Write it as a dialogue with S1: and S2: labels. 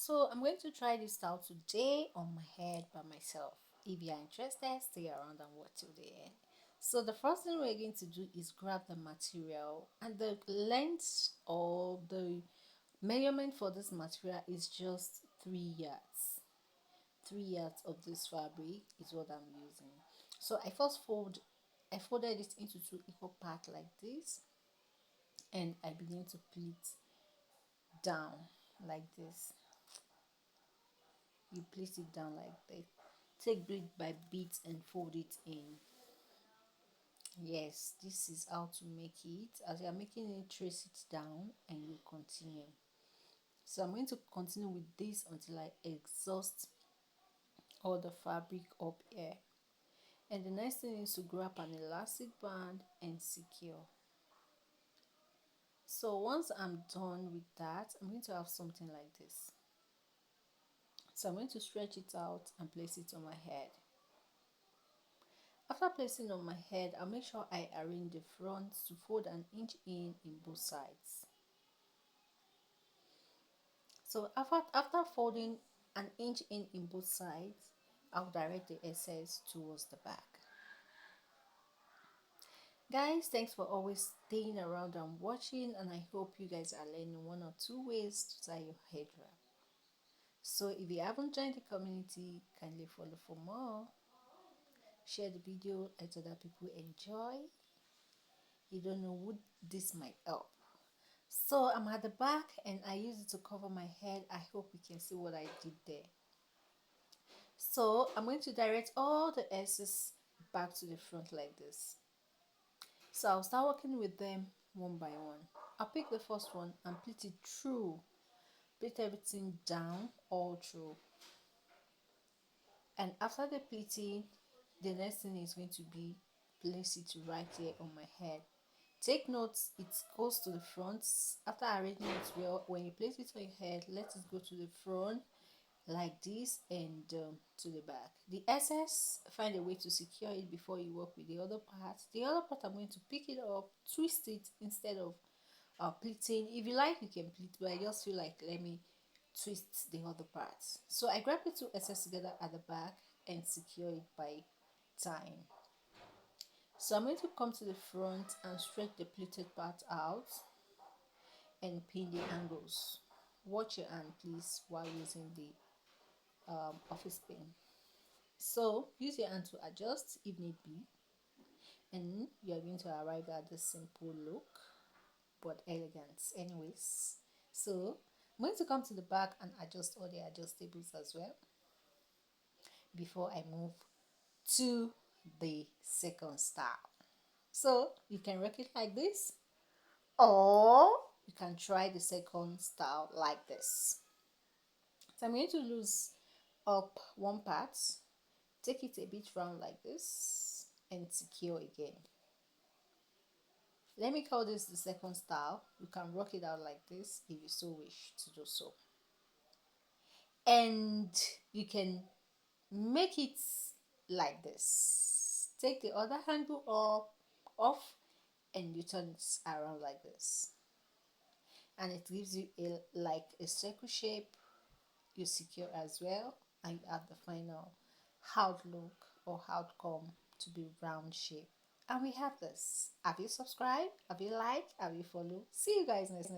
S1: So I'm going to try this style today on my head by myself. If you are interested, stay around and watch till the end. So the first thing we're going to do is grab the material, and the length or the measurement for this material is just 3 yards. 3 yards of this fabric is what I'm using. So I folded it into two equal parts like this, and I begin to pleat down like this. You place it down like this. Take bit by bit and fold it in. Yes, this is how to make it. As you are making it, trace it down and you continue. So I'm going to continue with this until I exhaust all the fabric up here. And the next thing is to grab an elastic band and secure. So once I'm done with that, I'm going to have something like this. So I'm going to stretch it out and place it on my head. After placing on my head, I'll make sure I arrange the front to fold an inch in both sides. So after folding an inch in both sides, I'll direct the excess towards the back. Guys, thanks for always staying around and watching, and I hope you guys are learning one or two ways to tie your head wrap. So if you haven't joined the community, kindly follow for more. Share the video, let other people enjoy. You don't know who this might help. So I'm at the back and I use it to cover my head. I hope you can see what I did there. So I'm going to direct all the excess back to the front like this. So I'll start working with them one by one. I'll pick the first one and pleat it through. Pleat everything down all through. And after the pleating, the next thing is going to be place it right here on my head. Take note, it goes to the front. After arranging it well, when you place it on your head, let it go to the front like this and to the back. The excess, find a way to secure it before you work with the other part. The other part, I'm going to pick it up, twist it instead of pleating. If you like, you can pleat, but I just feel like let me twist the other parts. So I grab the two excess together at the back and secure it by tying. So I'm going to come to the front and stretch the pleated part out and pin the angles. Watch your hand please while using the office pin. So use your hand to adjust if need be, and you're going to arrive at this simple look but elegant anyways. So I'm going to come to the back and adjust all the adjustables as well before I move to the second style. So you can rock it like this, or you can try the second style like this. So I'm going to loose up one part, take it a bit round like this and secure again. Let me call this the second style. You can rock it out like this if you so wish to do so. And you can make it like this. Take the other handle off and you turn it around like this. And it gives you like a circle shape. You secure as well, and you have the final outlook or outcome to be round shape. And we have this. Have you subscribed? Have you liked? Have you followed? See you guys next